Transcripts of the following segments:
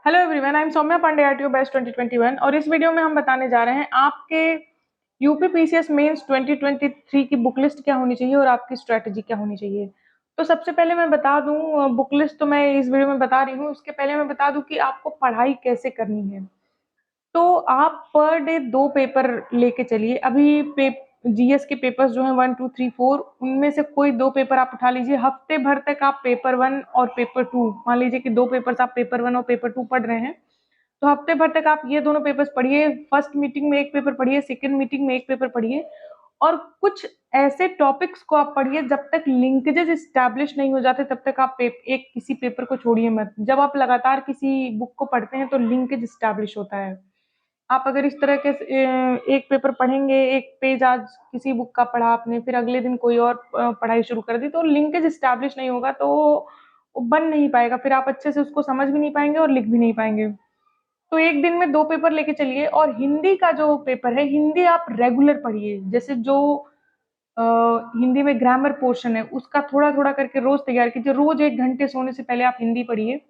Hello everyone, I am Saumya Pandey, RTO batch 2021 और इस video में हम बताने जा रहे हैं आपके यूपी पीसीएस मेंस 2023 की बुक लिस्ट क्या होनी चाहिए और आपकी स्ट्रेटजी क्या होनी चाहिए। तो सबसे पहले मैं बता दूं, बुक लिस्ट तो मैं इस वीडियो में बता रही हूं, उसके पहले मैं बता दूं कि आपको पढ़ाई कैसे करनी है। तो आप पर डे 2 पेपर लेके चलिए। अभी जीएस के पेपर्स जो हैं 1, 2, 3, 4 उनमें से कोई 2 पेपर आप उठा लीजिए। हफ्ते भर तक आप पेपर 1 और पेपर 2, मान लीजिए कि 2 पेपर्स आप पेपर 1 और पेपर 2 पढ़ रहे हैं, तो हफ्ते भर तक आप ये दोनों पेपर्स पढ़िए। फर्स्ट मीटिंग में एक पेपर पढ़िए, सेकंड मीटिंग में एक पेपर पढ़िए और कुछ ऐसे टॉपिक्स को आप पढ़िए जब तक लिंकेजेस एस्टैब्लिश नहीं हो जाते तब तक आप एक किसी पेपर को छोड़िए मत। जब आप लगातार किसी बुक को पढ़ते हैं तो लिंकेज एस्टैब्लिश होता है। आप अगर इस तरह के एक पेपर पढ़ेंगे, एक पेज आज किसी बुक का पढ़ा आपने, फिर अगले दिन कोई और पढ़ाई शुरू कर दी, तो लिंकेज एस्टैब्लिश नहीं होगा, तो वो बन नहीं पाएगा। फिर आप अच्छे से उसको समझ भी नहीं पाएंगे और लिख भी नहीं पाएंगे। तो एक दिन में 2 पेपर लेके चलिए। और हिंदी का जो पेपर है, हिंदी आप रेगुलर पढ़िए। जैसे जो अ, हिंदी में ग्रामर पोर्शन है उसका थोड़ा थोड़ा करके रोज तैयार कीजिए। रोज 1 घंटे सोने से पहले आप हिंदी पढ़िए।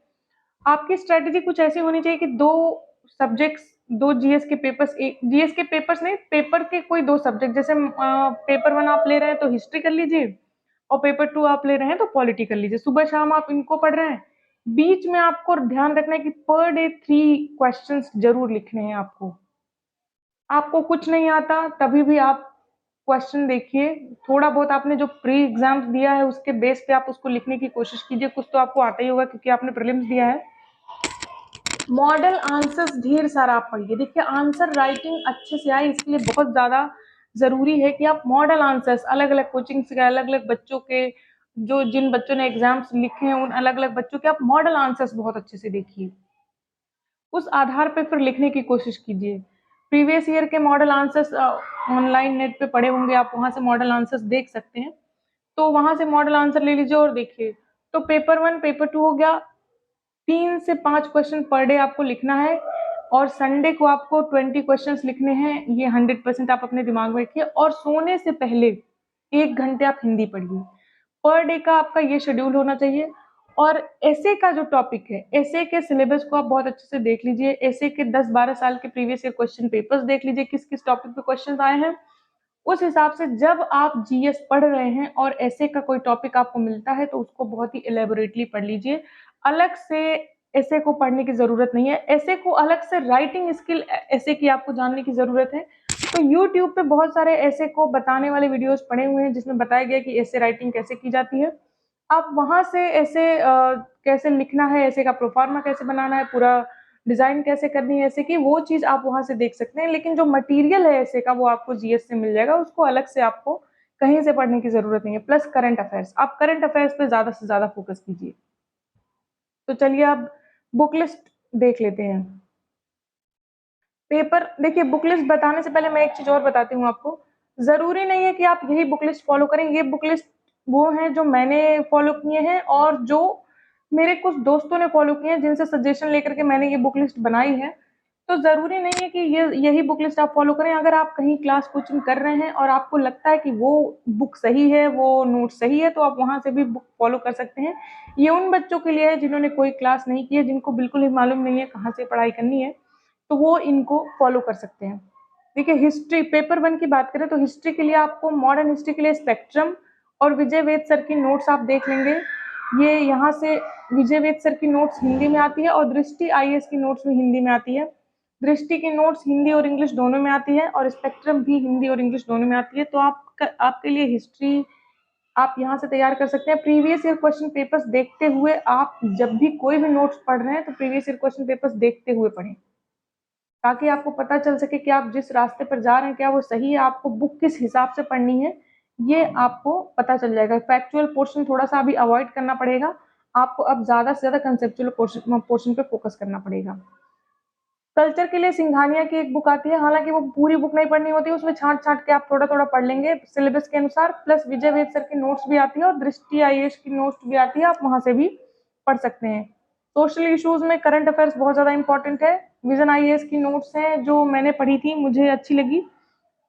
आपकी स्ट्रेटेजी कुछ ऐसी होनी चाहिए कि 2 सब्जेक्ट्स, 2 जीएस के पेपर्स, एक जीएस के पेपर्स नहीं, पेपर के कोई 2 सब्जेक्ट, जैसे पेपर 1 आप ले रहे हैं तो हिस्ट्री कर लीजिए और पेपर 2 आप ले रहे हैं तो पॉलिटी कर लीजिए। सुबह शाम आप इनको पढ़ रहे हैं। बीच में आपको ध्यान रखना है कि पर डे 3 क्वेश्चंस जरूर लिखने हैं आपको। आपको कुछ नहीं आता तभी भी आप क्वेश्चन देखिए। थोड़ा बहुत आपने जो प्री एग्जाम्स दिया है उसके बेस पे आप उसको लिखने की कोशिश कीजिए। कुछ तो आपको आता ही होगा क्योंकि आपने प्रीलिम्स दिया है। मॉडल आंसर्स ढेर सारा आप पढ़िए। देखिए, आंसर राइटिंग अच्छे से आए इसके लिए बहुत ज्यादा जरूरी है कि आप मॉडल आंसर्स अलग अलग कोचिंग से, अलग अलग बच्चों के, जो जिन बच्चों ने एग्जाम्स लिखे हैं उन अलग अलग बच्चों के आप मॉडल आंसर्स बहुत अच्छे से देखिए। उस आधार पर फिर लिखने की कोशिश कीजिए। प्रीवियस ईयर के मॉडल आंसर्स ऑनलाइन नेट पे पड़े होंगे, आप वहां से मॉडल आंसर्स देख सकते हैं। तो वहां से मॉडल आंसर ले लीजिए और देखिए। तो पेपर 1 पेपर 2 हो गया। 3 से 5 क्वेश्चन पर डे आपको लिखना है और संडे को आपको 20 क्वेश्चंस लिखने हैं। ये 100% आप अपने दिमाग में रखिए। और सोने से पहले 1 घंटे आप हिंदी पढ़िए। पर डे का आपका ये शेड्यूल होना चाहिए। और एसे का जो टॉपिक है, एसे के सिलेबस को आप बहुत अच्छे से देख लीजिए। एसे के 10-12 साल के प्रीवियस ईयर क्वेश्चन पेपर्स देख लीजिए, किस किस टॉपिक पे क्वेश्चन आए हैं। उस हिसाब से जब आप जीएस पढ़ रहे हैं और ऐसे का कोई टॉपिक आपको मिलता है तो उसको बहुत ही एलेबोरेटली पढ़ लीजिए। अलग से ऐसे को पढ़ने की जरूरत नहीं है। ऐसे को अलग से राइटिंग स्किल ऐसे की आपको जानने की जरूरत है। तो यूट्यूब पे बहुत सारे ऐसे को बताने वाले वीडियोस पड़े हुए हैं जिसमें बताया गया कि ऐसे राइटिंग कैसे की जाती है। आप वहां से ऐसे कैसे लिखना है, ऐसे का प्रोफार्मा कैसे बनाना है, पूरा डिजाइन कैसे करनी है ऐसे की, वो चीज आप वहां से देख सकते हैं। लेकिन जो मटेरियल है ऐसे का वो आपको जीएस से मिल जाएगा, उसको अलग से आपको कहीं से पढ़ने की जरूरत नहीं है। प्लस करंट अफेयर्स, आप करंट अफेयर्स पे ज्यादा से ज्यादा फोकस कीजिए। तो चलिए अब बुक लिस्ट देख लेते हैं। पेपर देखिए, बुक लिस्ट बताने से पहले मैं एक चीज और बताती हूँ आपको। जरूरी नहीं है कि आप यही बुक लिस्ट फॉलो करें। ये बुक लिस्ट वो है जो मैंने फॉलो किए हैं और जो मेरे कुछ दोस्तों ने फॉलो किए हैं, जिनसे सजेशन लेकर के मैंने ये बुक लिस्ट बनाई है। तो जरूरी नहीं है कि ये यही बुक लिस्ट आप फॉलो करें। अगर आप कहीं क्लास कोचिंग कर रहे हैं और आपको लगता है कि वो बुक सही है, वो नोट सही है, तो आप वहां से भी बुक फॉलो कर सकते हैं। ये उन बच्चों के लिए है जिन्होंने कोई क्लास नहीं की है, जिनको बिल्कुल ही मालूम नहीं है कहाँ से पढ़ाई करनी है, तो वो इनको फॉलो कर सकते हैं। देखिए, हिस्ट्री पेपर 1 की बात करें तो हिस्ट्री के लिए आपको, मॉडर्न हिस्ट्री के लिए स्पेक्ट्रम और विजय वेद सर की नोट्स आप देख लेंगे। ये यहाँ से विजय वेद सर की नोट्स हिंदी में आती है और दृष्टि आईएएस की नोट्स भी हिंदी में आती है। दृष्टि की नोट्स हिंदी और इंग्लिश दोनों में आती है और स्पेक्ट्रम भी हिंदी और इंग्लिश दोनों में आती है। तो आपके लिए हिस्ट्री आप यहाँ से तैयार कर सकते हैं। प्रीवियस ईयर क्वेश्चन पेपर्स देखते हुए आप जब भी कोई भी नोट्स पढ़ रहे हैं तो प्रीवियस ईयर क्वेश्चन पेपर्स देखते हुए पढ़ें, ताकि आपको पता चल सके कि आप जिस रास्ते पर जा रहे हैं क्या वो सही है, आपको बुक किस हिसाब से पढ़नी है, ये आपको पता चल जाएगा। फैक्चुअल पोर्शन थोड़ा सा अभी अवॉइड करना पड़ेगा आपको। अब ज्यादा से ज्यादा कंसेप्चुअल पोर्शन पे फोकस करना पड़ेगा। कल्चर के लिए सिंघानिया की एक बुक आती है, हालांकि वो पूरी बुक नहीं पढ़नी होती है, उसमें छांट छांट के आप थोड़ा थोड़ा पढ़ लेंगे सिलेबस के अनुसार। प्लस विजय वेद सर की नोट्स भी आती है और दृष्टि आईएएस की नोट्स भी आती है, आप वहां से भी पढ़ सकते हैं। सोशल इश्यूज में करंट अफेयर्स बहुत ज्यादा इंपॉर्टेंट है। विजन आईएएस की नोट्स हैं जो मैंने पढ़ी थी, मुझे अच्छी लगी।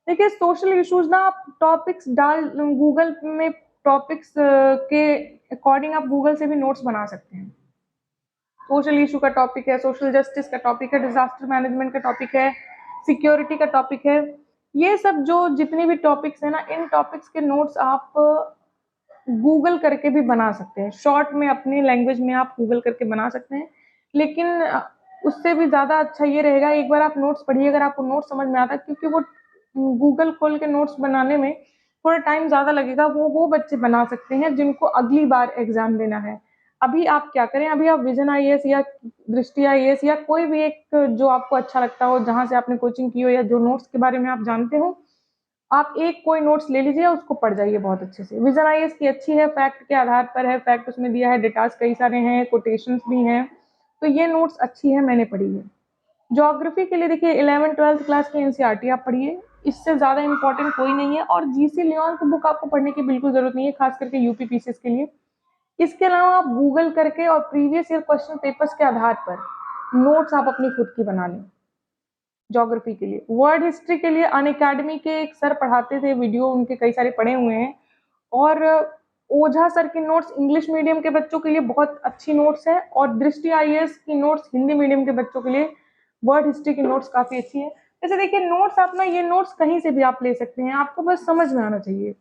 देखिए, सोशल इश्यूज ना आप टॉपिक्स डाल गूगल में, टॉपिक्स के अकॉर्डिंग आप गूगल से भी नोट्स बना सकते हैं। सोशल इशू का टॉपिक है, सोशल जस्टिस का टॉपिक है, डिजास्टर मैनेजमेंट का टॉपिक है, सिक्योरिटी का टॉपिक है। ये सब जो जितने भी टॉपिक्स हैं ना, इन टॉपिक्स के नोट्स आप गूगल करके भी बना सकते हैं। शॉर्ट में अपनी लैंग्वेज में आप गूगल करके बना सकते हैं, लेकिन उससे भी ज़्यादा अच्छा ये रहेगा एक बार आप नोट्स पढ़िए, अगर आपको नोट्स समझ में आता है, क्योंकि वो गूगल खोल के नोट्स बनाने में थोड़ा टाइम ज़्यादा लगेगा। वो बच्चे बना सकते हैं जिनको अगली बार एग्जाम देना है। अभी आप क्या करें, अभी आप विजन आईएएस या दृष्टि आईएएस या कोई भी एक जो आपको अच्छा लगता हो, जहाँ से आपने कोचिंग की हो या जो नोट्स के बारे में आप जानते हो, आप एक कोई नोट्स ले लीजिए, उसको पढ़ जाइए बहुत अच्छे से। विजन आईएएस की अच्छी है, फैक्ट के आधार पर है, फैक्ट उसमें दिया है, डेटास कई सारे हैं, कोटेशंस भी हैं, तो ये नोट्स अच्छी है, मैंने पढ़ी है। ज्योग्राफी के लिए देखिए 11th-12th क्लास की एनसीईआरटी आप पढ़िए, इससे ज़्यादा इंपॉर्टेंट कोई नहीं है। और जीसी लियोन की बुक आपको पढ़ने की बिल्कुल ज़रूरत नहीं है, खास करके यूपी पीसीएस के लिए। इसके अलावा आप गूगल करके और प्रीवियस ईयर क्वेश्चन पेपर्स के आधार पर नोट्स आप अपनी खुद की बना लें। ज्योग्राफी के लिए, वर्ल्ड हिस्ट्री के लिए अनअकैडमी के एक सर पढ़ाते थे, वीडियो उनके कई सारे पड़े हुए हैं। और ओझा सर की नोट्स इंग्लिश मीडियम के बच्चों के लिए बहुत अच्छी नोट्स है, और दृष्टि आईएएस की नोट्स हिंदी मीडियम के बच्चों के लिए, वर्ल्ड हिस्ट्री की नोट्स काफी अच्छी है। जैसे देखिए नोट्स आप ना, ये नोट्स कहीं से भी आप ले सकते हैं, आपको बस समझ में आना चाहिए।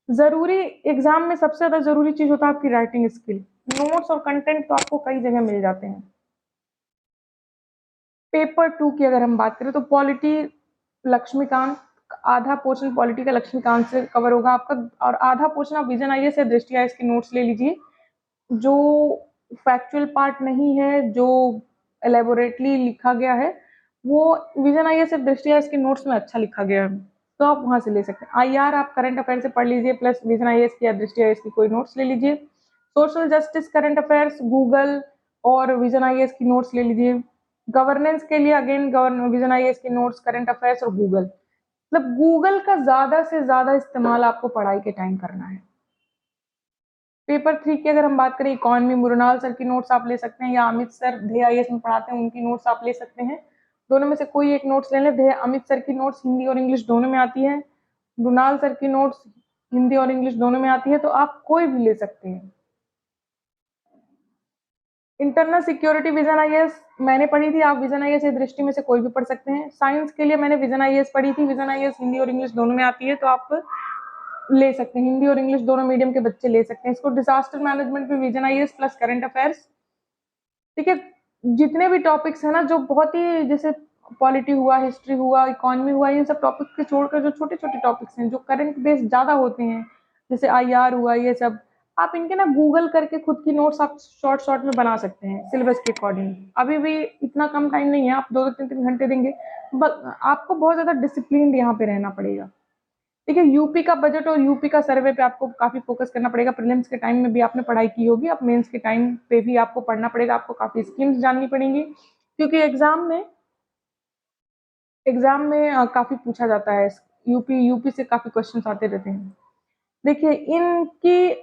जरूरी एग्जाम में सबसे ज्यादा जरूरी चीज होता है आपकी राइटिंग स्किल। नोट्स और कंटेंट तो आपको कई जगह मिल जाते हैं। पेपर 2 की अगर हम बात करें तो पॉलिटी लक्ष्मीकांत, आधा पोर्शन पॉलिटी का लक्ष्मीकांत से कवर होगा आपका, और आधा पोर्शन आप विजन आईएएस या दृष्टि आईएएस की नोट्स ले लीजिए। जो फैक्चुअल पार्ट नहीं है, जो एलेबोरेटली लिखा गया है, वो विजन आईएएस या दृष्टि आईएएस के नोट्स में अच्छा लिखा गया है, तो आप वहां से ले सकते हैं। आईआर आप करंट अफेयर से पढ़ लीजिए, प्लस विजन आईएएस की या दृष्टि आईएएस की कोई नोट्स ले लीजिए। Social justice current affairs Google और विजन आईएएस की नोट्स ले लीजिए। गवर्नेंस के लिए अगेन विजन आईएएस की नोट्स, करंट अफेयर्स और गूगल। मतलब गूगल का ज्यादा से ज्यादा इस्तेमाल आपको पढ़ाई के टाइम करना है। पेपर 3 की अगर हम बात करें, इकोनॉमी मृणाल सर की नोट्स आप ले सकते हैं, या अमित सर ध्येय आईएएस में पढ़ाते हैं, उनकी नोट्स आप ले सकते हैं। दोनों में से कोई एक नोट्स ले लें। ध्येय अमित सर की नोट्स हिंदी और इंग्लिश दोनों में आती है, मृणाल सर की नोट्स हिंदी और इंग्लिश दोनों में आती है, तो आप कोई भी ले सकते हैं। इंटरनल सिक्योरिटी विजन आईएएस मैंने पढ़ी थी, आप विजन आईएएस या दृष्टि में से कोई भी पढ़ सकते हैं। साइंस के लिए मैंने विजन आईएएस पढ़ी थी, विजन आईएएस हिंदी और इंग्लिश दोनों में आती है, तो आप ले सकते हैं। हिंदी और इंग्लिश दोनों मीडियम के बच्चे ले सकते हैं इसको। डिजास्टर मैनेजमेंट भी vision IAS plus current affairs. ठीक है, जितने भी टॉपिक्स है ना, जो बहुत ही, जैसे पॉलिटी हुआ, हिस्ट्री हुआ, इकोनॉमी हुआ, इन सब टॉपिक्स के छोड़कर जो छोटे छोटे टॉपिक्स हैं, जो करंट बेस्ड ज्यादा होते हैं, जैसे आईआर हुआ, ये सब आप इनके ना गूगल करके खुद की नोट्स आप शॉर्ट शॉर्ट में बना सकते हैं सिलेबस के अकॉर्डिंग। अभी भी इतना कम टाइम नहीं है, आप 2-3 घंटे देंगे, आपको बहुत ज्यादा डिसिप्लिन यहाँ पे रहना पड़ेगा। देखिए यूपी का बजट और यूपी का सर्वे पे आपको काफी फोकस करना पड़ेगा। प्रीलिम्स के टाइम में भी आपने पढ़ाई की होगी, अब मेंस के टाइम पे भी आपको पढ़ना पड़ेगा, आपको काफी स्कीम्स जाननी पड़ेंगी, क्योंकि एग्जाम में काफी पूछा जाता है। यूपी से काफी क्वेश्चन आते रहते हैं। देखिए इनकी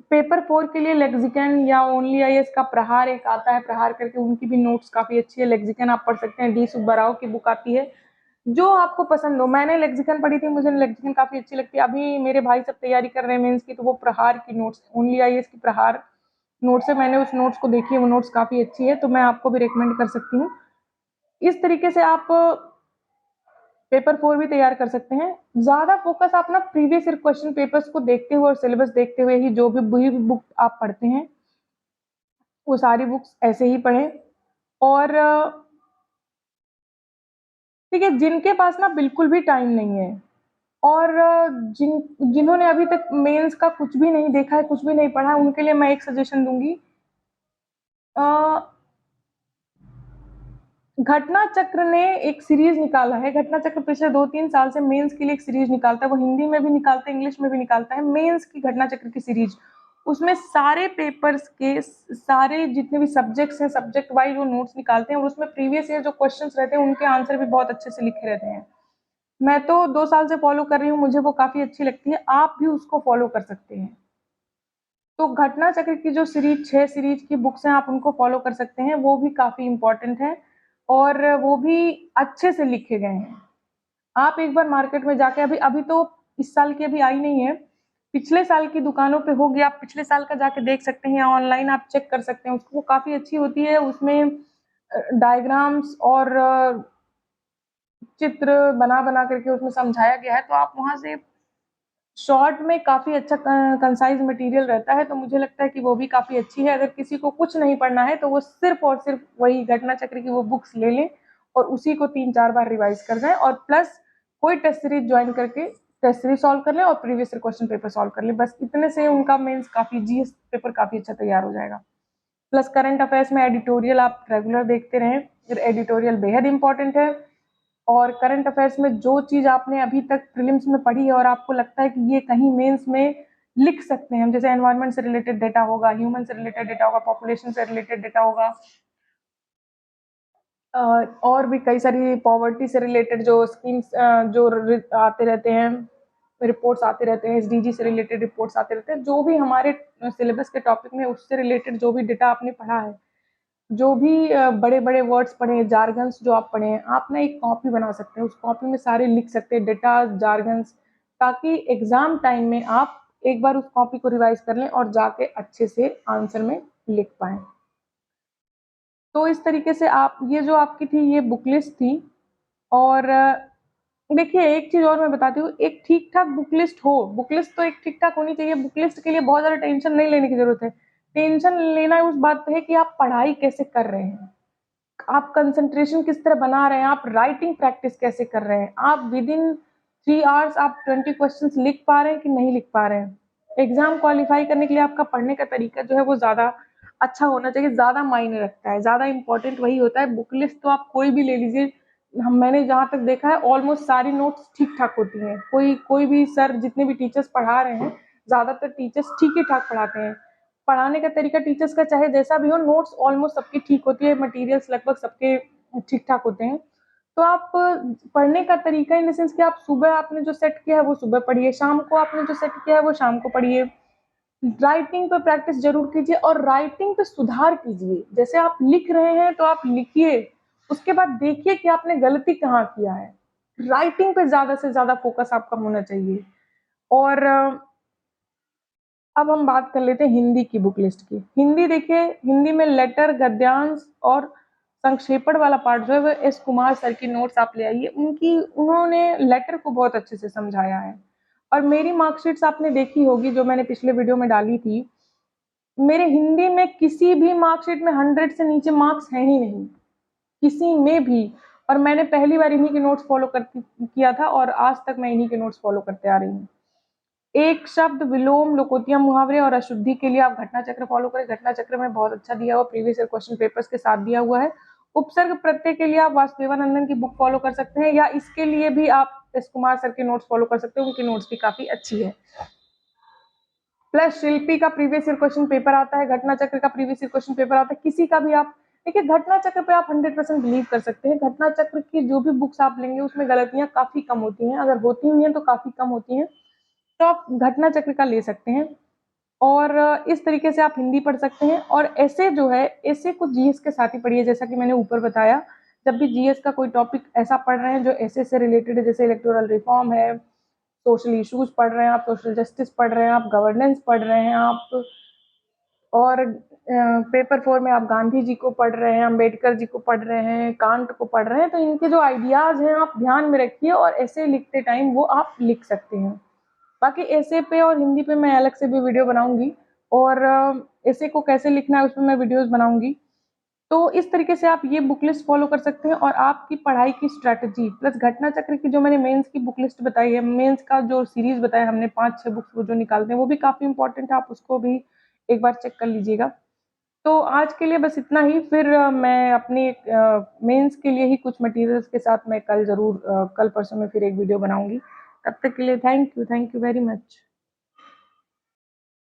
पेपर 4 के लिए लेक्सिकन या ओनली आईएएस का प्रहार एक आता है, प्रहार करके, उनकी भी नोट्स काफी अच्छी है। लेक्सिकन आप पढ़ सकते हैं, डी सुब्बाराव की बुक आती है, जो आपको पसंद हो। मैंने लेक्सिकन पढ़ी थी, मुझे लेक्सिकन काफी अच्छी लगती है। अभी मेरे भाई सब तैयारी कर रहे हैं मेंस की, तो वो प्रहार की नोट्स, ओनली आईएएस की प्रहार नोट्स है, मैंने उस नोट्स को देखी है, वो नोट्स काफी अच्छी है, तो मैं आपको भी रिकमेंड कर सकती हूँ। इस तरीके से आप पेपर 4 भी तैयार कर सकते हैं। ज्यादा फोकस आप ना प्रीवियस ईयर क्वेश्चन पेपर्स को देखते हुए और सिलेबस देखते हुए ही, जो भी बुक आप पढ़ते हैं वो सारी बुक्स ऐसे ही पढ़ें। और ठीक है, जिनके पास ना बिल्कुल भी टाइम नहीं है, और जिन्होंने अभी तक मेंस का कुछ भी नहीं देखा है, कुछ भी नहीं पढ़ा है, उनके लिए मैं एक सजेशन दूंगी। घटना चक्र ने एक सीरीज निकाला है। घटना चक्र पिछले 2-3 साल से मेंस के लिए एक सीरीज निकालता है, वो हिंदी में भी निकालता है, इंग्लिश में भी निकालता है, मेंस की घटना चक्र की सीरीज। उसमें सारे पेपर्स के सारे जितने भी सब्जेक्ट्स हैं, सब्जेक्ट वाइज वो नोट्स निकालते हैं, और उसमें प्रीवियस ईयर जो क्वेश्चंस रहते हैं उनके आंसर भी बहुत अच्छे से लिखे रहते हैं। मैं तो 2 साल से फॉलो कर रही हूँ, मुझे वो काफी अच्छी लगती है, आप भी उसको फॉलो कर सकते हैं। तो घटना चक्र की जो 6 सीरीज की बुक्स हैं, आप उनको फॉलो कर सकते हैं, वो भी काफी इंपॉर्टेंट है, और वो भी अच्छे से लिखे गए हैं। आप एक बार मार्केट में जाके, अभी अभी तो इस साल की अभी आई नहीं है, पिछले साल की दुकानों पे होगी, आप पिछले साल का जाके देख सकते हैं या ऑनलाइन आप चेक कर सकते हैं उसको, वो काफ़ी अच्छी होती है। उसमें डायग्राम्स और चित्र बना करके उसमें समझाया गया है, तो आप वहाँ से शॉर्ट में काफ़ी अच्छा कंसाइज मटेरियल रहता है, तो मुझे लगता है कि वो भी काफ़ी अच्छी है। अगर किसी को कुछ नहीं पढ़ना है तो वो सिर्फ और सिर्फ वही घटना चक्र की वो बुक्स ले लें और उसी को 3-4 बार रिवाइज कर जाएं, और प्लस कोई टेस्ट सीरीज ज्वाइन करके टेस्ट सीरीज सॉल्व कर लें और previous year question paper solve कर लें। बस इतने से उनका मेंस काफ़ी जीएस पेपर काफ़ी अच्छा तैयार हो जाएगा। प्लस करंट अफेयर्स में एडिटोरियल आप रेगुलर देखते रहें, एडिटोरियल बेहद इंपॉर्टेंट है। और करंट अफेयर्स में जो चीज़ आपने अभी तक प्रीलिम्स में पढ़ी है और आपको लगता है कि ये कहीं मेंस में लिख सकते हैं हम, जैसे एनवायरनमेंट से रिलेटेड डेटा होगा, ह्यूमन से रिलेटेड डेटा होगा, पॉपुलेशन से रिलेटेड डेटा होगा, और भी कई सारी पॉवर्टी से रिलेटेड जो स्कीम्स जो आते रहते हैं, रिपोर्ट्स आते रहते हैं, एसडीजी से रिलेटेड रिपोर्ट्स आते रहते हैं, जो भी हमारे सिलेबस के टॉपिक में उससे रिलेटेड जो भी डेटा आपने पढ़ा है, जो भी बड़े बड़े वर्ड्स पढ़े हैं, जार्गन्स जो आप पढ़े हैं, आप ना एक कॉपी बना सकते हैं, उस कॉपी में सारे लिख सकते हैं डेटा जार्गन्स, ताकि एग्जाम टाइम में आप एक बार उस कॉपी को रिवाइज कर लें और जाके अच्छे से आंसर में लिख पाएं। तो इस तरीके से आप ये जो आपकी थी ये बुक लिस्ट थी। और देखिए एक चीज़ और मैं बताती हूँ, एक ठीक ठाक बुक लिस्ट हो, बुक लिस्ट तो एक ठीक ठाक होनी चाहिए। बुक लिस्ट के लिए बहुत ज़्यादा टेंशन नहीं लेने की ज़रूरत है। टेंशन लेना उस बात पे है कि आप पढ़ाई कैसे कर रहे हैं, आप कंसंट्रेशन किस तरह बना रहे हैं, आप राइटिंग प्रैक्टिस कैसे कर रहे हैं, आप विद इन 3 आवर्स आप 20 क्वेश्चंस लिख पा रहे हैं कि नहीं लिख पा रहे हैं। एग्जाम क्वालिफाई करने के लिए आपका पढ़ने का तरीका जो है वो ज़्यादा अच्छा होना चाहिए, ज़्यादा मायने रखता है, ज़्यादा इंपॉर्टेंट वही होता है। बुक लिस्ट तो आप कोई भी ले लीजिए, मैंने जहाँ तक देखा है ऑलमोस्ट सारी नोट्स ठीक ठाक होती हैं। कोई कोई भी सर जितने भी टीचर्स पढ़ा रहे हैं, ज़्यादातर टीचर्स ठीक ही ठाक पढ़ाते हैं। पढ़ाने का तरीका टीचर्स का चाहे जैसा भी हो, नोट्स ऑलमोस्ट सबकी ठीक होती है, मटेरियल्स लगभग सबके ठीक ठाक होते हैं। तो आप पढ़ने का तरीका इन द सेंस कि आप सुबह आपने जो सेट किया है वो सुबह पढ़िए, शाम को आपने जो सेट किया है वो शाम को पढ़िए। राइटिंग पे प्रैक्टिस जरूर कीजिए और राइटिंग पे सुधार कीजिए। जैसे आप लिख रहे हैं तो आप लिखिए, उसके बाद देखिए कि आपने गलती कहाँ किया है। राइटिंग पे ज्यादा से ज्यादा फोकस आपका होना चाहिए। और अब हम बात कर लेते हैं हिंदी की बुक लिस्ट की। हिंदी देखिए, हिंदी में लेटर, गद्यांश और संक्षेपण वाला पार्ट जो है वो एस कुमार सर की नोट्स आप ले आइए। उन्होंने लेटर को बहुत अच्छे से समझाया है। और मेरी मार्कशीट्स आपने देखी होगी जो मैंने पिछले वीडियो में डाली थी। मेरे हिंदी में किसी भी मार्कशीट में 100 से नीचे मार्क्स हैं ही नहीं, किसी में भी। और मैंने पहली बार इन्हीं के नोट्स फॉलो किया था और आज तक मैं इन्हीं के नोट्स फॉलो करते आ रही हूँ। एक शब्द, विलोम, लोकोतिया, मुहावरे और अशुद्धि के लिए आप घटना चक्र फॉलो करें। घटना चक्र में बहुत अच्छा दिया हुआ, प्रीवियस ईयर क्वेश्चन पेपर्स के साथ दिया हुआ है। उपसर्ग प्रत्यय के लिए आप वासुदेवानंदन की बुक फॉलो कर सकते हैं, या इसके लिए भी आप एस कुमार सर के नोट्स फॉलो कर सकते हैं, उनकी नोट्स भी काफी अच्छी है। प्लस शिल्पी का प्रीवियस ईयर क्वेश्चन पेपर आता है, घटना चक्र का प्रीवियस ईयर क्वेश्चन पेपर आता है, किसी का भी आप देखिए। घटना चक्र पे आप 100% बिलीव कर सकते हैं। घटना चक्र की जो भी बुक्स आप लेंगे उसमें गलतियां काफी कम होती हैं, अगर होती हुई हैं तो काफी कम होती हैं। तो आप घटना चक्र का ले सकते हैं। और इस तरीके से आप हिंदी पढ़ सकते हैं। और ऐसे जो है, ऐसे कुछ जीएस के साथ ही पढ़िए, जैसा कि मैंने ऊपर बताया। जब भी जीएस का कोई टॉपिक ऐसा पढ़ रहे हैं जो ऐसे से रिलेटेड है, जैसे इलेक्टोरल रिफॉर्म है, सोशल इश्यूज पढ़ रहे हैं आप, सोशल जस्टिस पढ़ रहे हैं आप, गवर्नेंस पढ़ रहे हैं आप, और पेपर 4 में आप गांधी जी को पढ़ रहे हैं, अम्बेडकर जी को पढ़ रहे हैं, कांट को पढ़ रहे हैं, तो इनके जो आइडियाज हैं आप ध्यान में रखिए और ऐसे लिखते टाइम वो आप लिख सकते हैं। बाकी ऐसे पे और हिंदी पे मैं अलग से भी वीडियो बनाऊंगी, और ऐसे को कैसे लिखना है उसमें मैं वीडियोस बनाऊंगी। तो इस तरीके से आप ये बुक लिस्ट फॉलो कर सकते हैं। और आपकी पढ़ाई की स्ट्रैटेजी प्लस घटना चक्र की जो मैंने मेंस की बुक लिस्ट बताई है, मेंस का जो सीरीज बताया हमने 5-6 बुक्स वो जो निकालते हैं वो भी काफ़ी इंपॉर्टेंट है, आप उसको भी एक बार चेक कर लीजिएगा। तो आज के लिए बस इतना ही। फिर मैं अपनी मेंस के लिए ही कुछ मटेरियल्स के साथ मैं कल ज़रूर कल परसों में फिर एक वीडियो बनाऊंगी। तब तक के लिए थैंक यू वेरी मच।